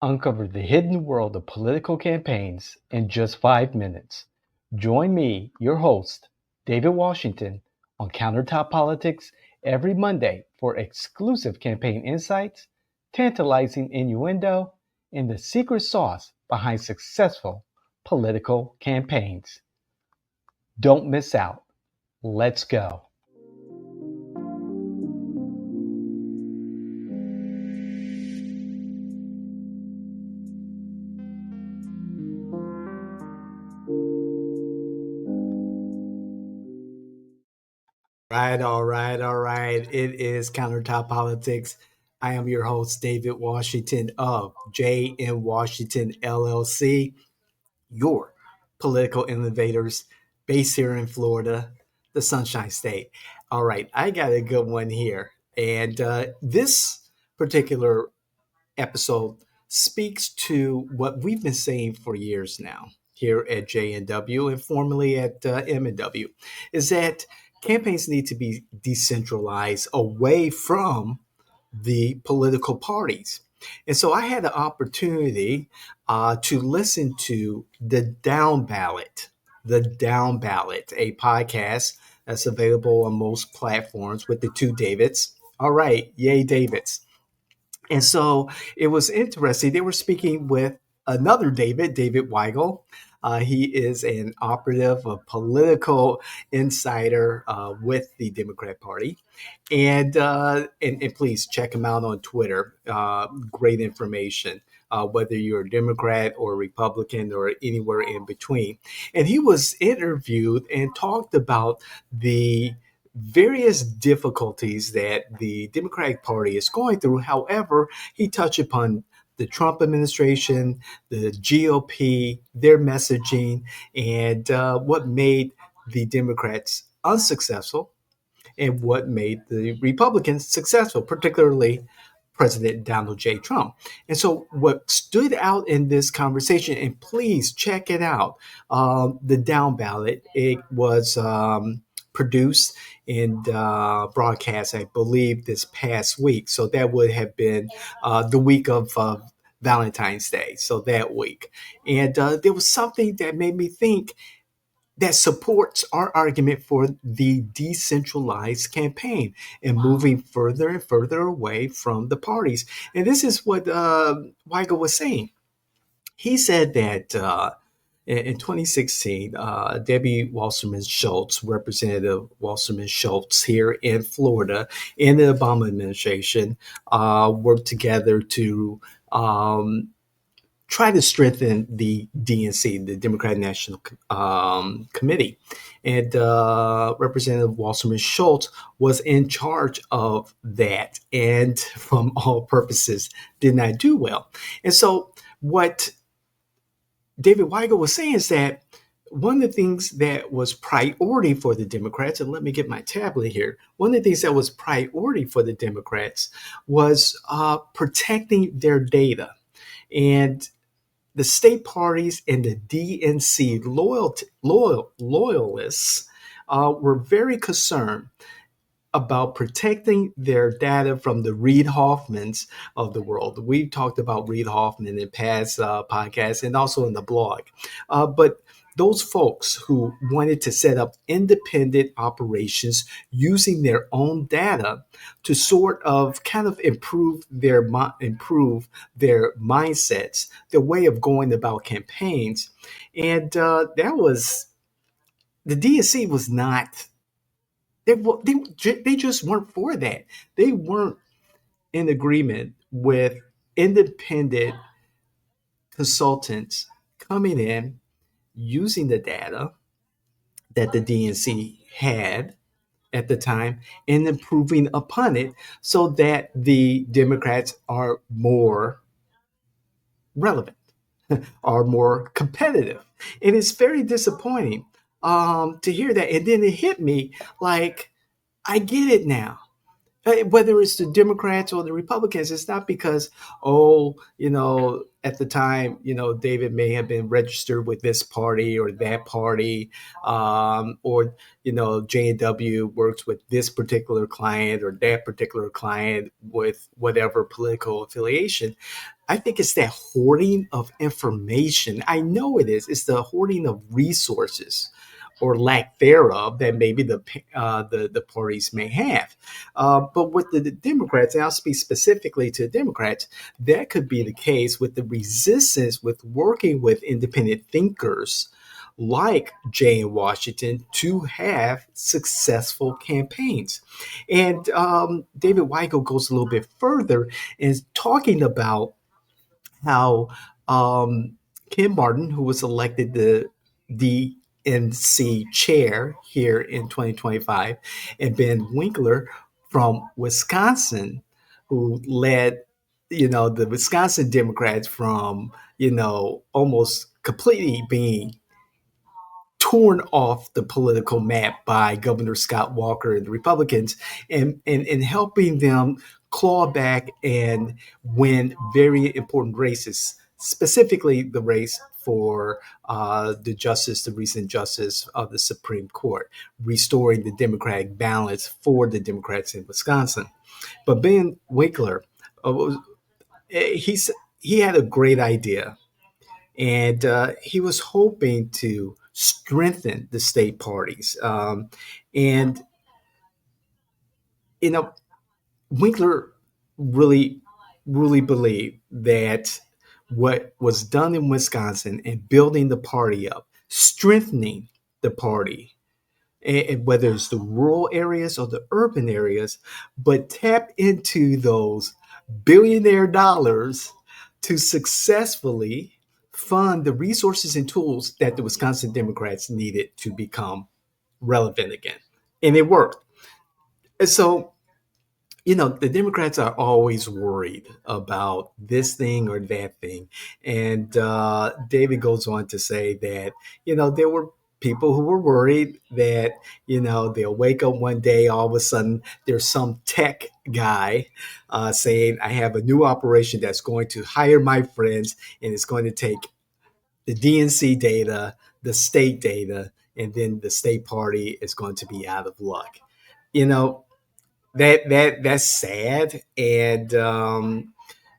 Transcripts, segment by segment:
Uncover the hidden world of political campaigns in just 5 minutes. Join me, your host, David Washington, on Countertop Politics every Monday for exclusive campaign insights, tantalizing innuendo, and the secret sauce behind successful political campaigns. Don't miss out. Let's go. All right. It is Countertop Politics. I am your host, David Washington of J.M. Washington LLC, your political innovators based here in Florida, the Sunshine State. All right, I got a good one here. And this particular episode speaks to what we've been saying for years now here at JNW and formerly at M&W, is that campaigns need to be decentralized away from the political parties. And so I had the opportunity to listen to the Down Ballot, a podcast that's available on most platforms with the two Davids. All right, yay, Davids. And so it was interesting. They were speaking with another David, David Weigel. He is an operative, a political insider with the Democrat Party. And please check him out on Twitter. Great information, whether you're a Democrat or Republican or anywhere in between. And he was interviewed and talked about the various difficulties that the Democratic Party is going through. However, he touched upon the Trump administration, the GOP, their messaging, and what made the Democrats unsuccessful and what made the Republicans successful, particularly President Donald J. Trump. And so, what stood out in this conversation, and please check it out, the Down Ballot, it was produced and broadcast, I believe, this past week. So, that would have been the week of Valentine's Day. So, that week. And there was something that made me think that supports our argument for the decentralized campaign and moving further and further away from the parties. And this is what Weigel was saying. He said that in 2016, Debbie Wasserman Schultz, Representative Wasserman Schultz here in Florida, and the Obama administration worked together to try to strengthen the DNC, the Democratic National Committee. And Representative Wasserman Schultz was in charge of that and, from all purposes, did not do well. And so, what David Weigel was saying is that one of the things that was priority for the Democrats, and let me get my tablet here, one of the things that was priority for the Democrats was protecting their data. And the state parties and the DNC loyalists were very concerned about protecting their data from the Reid Hoffmans of the world. We talked about Reid Hoffman in past podcasts and also in the blog. But those folks who wanted to set up independent operations using their own data to sort of kind of improve their mindsets, their way of going about campaigns, and that was the DNC was not. They just weren't for that. They weren't in agreement with independent consultants coming in using the data that the DNC had at the time and improving upon it so that the Democrats are more relevant, are more competitive. And it's very disappointing to hear that. And then it hit me like, I get it now. Whether it's the Democrats or the Republicans, it's not because, oh, at the time, David may have been registered with this party or that party, or, J&W works with this particular client or that particular client with whatever political affiliation. I think it's that hoarding of information. I know it is. It's the hoarding of resources or lack thereof that maybe the parties may have. But with the Democrats, and I'll speak specifically to Democrats, that could be the case with the resistance with working with independent thinkers like Jay in Washington to have successful campaigns. And David Weigel goes a little bit further in talking about how Kim Martin, who was elected the DNC chair here in 2025, and Ben Winkler from Wisconsin, who led, the Wisconsin Democrats from, almost completely being torn off the political map by Governor Scott Walker and the Republicans, and helping them claw back and win very important races, specifically the race for the recent justice of the Supreme Court, restoring the Democratic balance for the Democrats in Wisconsin. But Ben Winkler, uh, he's he had a great idea, and he was hoping to strengthen the state parties. And you know, Winkler really, really believed that what was done in Wisconsin and building the party up, strengthening the party, and whether it's the rural areas or the urban areas, but tap into those billionaire dollars to successfully fund the resources and tools that the Wisconsin Democrats needed to become relevant again. And it worked. And so, the Democrats are always worried about this thing or that thing. And David goes on to say that, there were people who were worried that, they'll wake up one day, all of a sudden, there's some tech guy saying, I have a new operation that's going to hire my friends and it's going to take the DNC data, the state data, and then the state party is going to be out of luck. You know, that's sad, and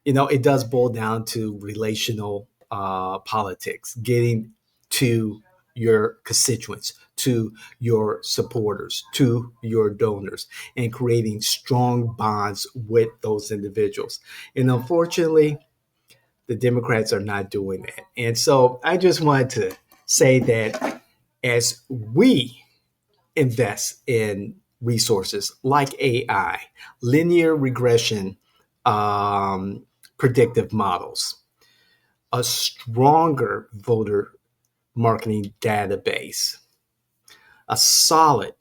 it does boil down to relational politics, getting to your constituents, to your supporters, to your donors, and creating strong bonds with those individuals. And unfortunately, the Democrats are not doing that. And so I just wanted to say that as we invest in resources like AI, linear regression, predictive models, a stronger voter marketing database, a solid,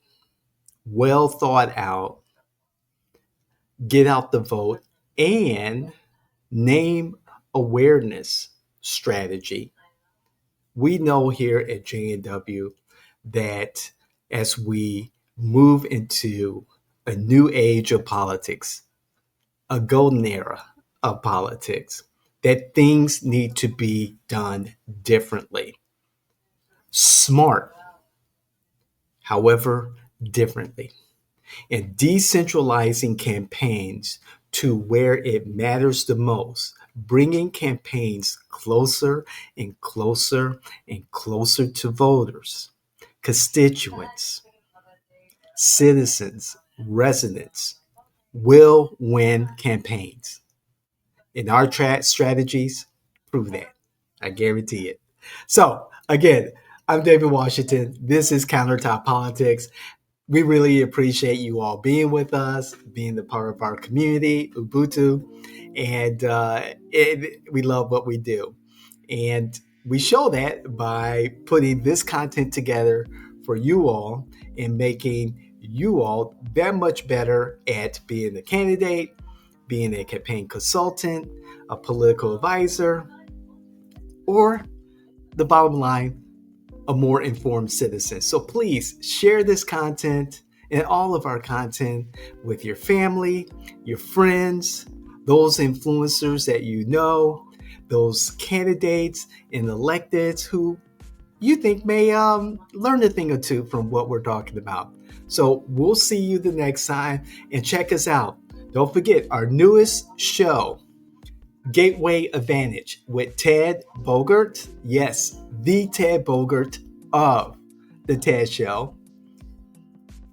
well thought out, get out the vote, and name awareness strategy. We know here at J&W that as we move into a new age of politics, a golden era of politics, that things need to be done differently. Smart, however, differently. And decentralizing campaigns to where it matters the most, bringing campaigns closer and closer and closer to voters, constituents, citizens, residents will win campaigns. And our strategies prove that. I guarantee it. So, again, I'm David Washington. This is Countertop Politics. We really appreciate you all being with us, being the part of our community, Ubuntu, and we love what we do. And we show that by putting this content together for you all and making you all that much better at being a candidate, being a campaign consultant, a political advisor, or the bottom line, a more informed citizen. So please share this content and all of our content with your family, your friends, those influencers that you know, those candidates and electeds who you think may learn a thing or two from what we're talking about. So we'll see you the next time, and check us out. Don't forget our newest show, Gateway Advantage, with Ted Bogert. Yes, the Ted Bogert of The Ted Show.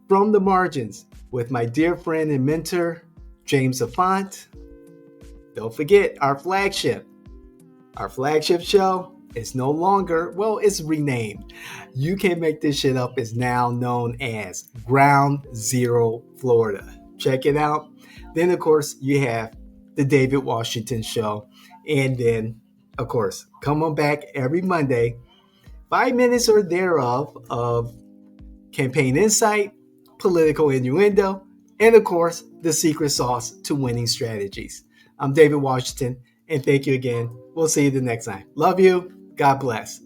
From the Margins with my dear friend and mentor, James Affont. Don't forget our flagship. Our flagship show is no longer, well, it's renamed. You can't make this shit up. It's now known as Ground Zero Florida. Check it out. Then, of course, you have the David Washington Show. And then, of course, come on back every Monday, 5 minutes or thereof of campaign insight, political innuendo, and of course, the secret sauce to winning strategies. I'm David Washington, and thank you again. We'll see you the next time. Love you. God bless.